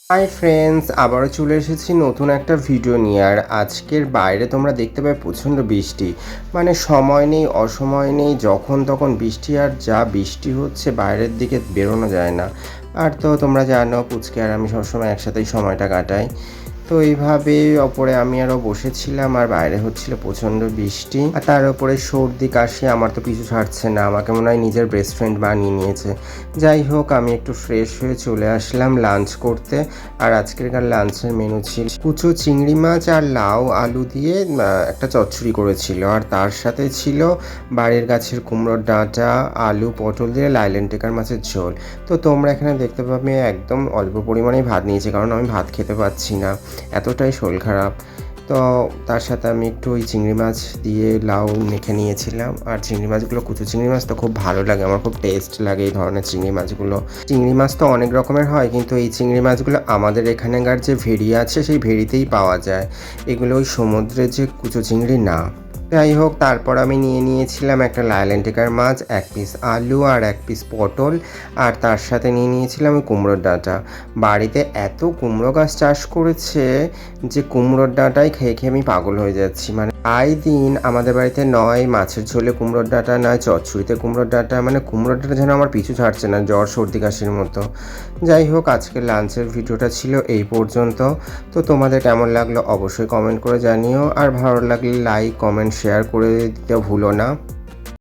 Hi friends, আবারও চলে এসেছি নতুন একটা ভিডিও নিয়ে। আর আজকের বাইরে তোমরা দেখতে পাবে প্রচণ্ড বৃষ্টি, মানে সময় নেই অসময় নেই, যখন তখন বৃষ্টি। আর যা বৃষ্টি হচ্ছে বাইরের দিকে বেরোনো যায় না। আর তো তোমরা জানো পুচকে আর আমি সবসময় একসাথেই সময়টা কাটাই। তো এইভাবে ওপরে আমি আরও বসেছিলাম আর বাইরে হচ্ছিল প্রচণ্ড বৃষ্টি, আর তার উপরে সর্দি কাশি আমার তো পিছু ছাড়ছে না, আমাকে মনে হয় নিজের বেস্ট ফ্রেন্ড বানিয়ে নিয়েছে। যাই হোক, আমি একটু ফ্রেশ হয়ে চলে আসলাম লাঞ্চ করতে। আর আজকেরকার লাঞ্চের মেনু ছিল কুচো চিংড়ি মাছ আর লাউ আলু দিয়ে একটা চচ্চড়ি করেছিল, আর তার সাথে ছিল বাড়ির গাছের কুমড়োর ডাঁটা, আলু পটল দিয়ে লাইলেন টেকার মাছের ঝোল। তো তোমরা এখানে দেখতে পাবে একদম অল্প পরিমাণেই ভাত নিয়েছি, কারণ আমি ভাত খেতে পাচ্ছি না, এতটাই শরীর খারাপ। তো তার সাথে আমি একটু ওই চিংড়ি মাছ দিয়ে লাউ মেখে নিয়েছিলাম। আর চিংড়ি মাছগুলো, কুচো চিংড়ি মাছ তো খুব ভালো লাগে, আমার খুব টেস্ট লাগে এই ধরনের চিংড়ি মাছগুলো। চিংড়ি মাছ তো অনেক রকমের হয়, কিন্তু এই চিংড়ি মাছগুলো আমাদের এখানকার যে ভেড়ি আছে সেই ভেড়িতেই পাওয়া যায়, এগুলো ওই সমুদ্রের যে কুচো চিংড়ি না। যাই হোক, তারপর আমি নিয়ে নিয়েছিলাম একটা লাইলেন টেকার মাছ, এক পিস আলু আর এক পিস পটল, আর তার সাথে নিয়ে নিয়েছিলাম ওই কুমড়োর ডাঁটা। বাড়িতে এত কুমড়ো গাছ চাষ করেছে যে কুমড়োর ডাঁটাই খেয়ে খেয়ে আমি পাগল হয়ে যাচ্ছি। মানে আই দিন আমাদের বাড়িতে নয় মাছের ঝোলে কুমড়োর ডাঁটা, নয় চচ্চড়িতে কুমড়োর ডাঁটা, মানে কুমড়োর ডাঁটা যেন আমার পিছু ছাড়ছে না, জ্বর সর্দি কাশির মতো। যাই হোক, আজকের লাঞ্চের ভিডিওটা ছিল এই পর্যন্ত। তো তোমাদের কেমন লাগলো অবশ্যই কমেন্ট করে জানিও, আর ভালো লাগলে লাইক কমেন্ট শেয়ার করে দিতে ভুলো না।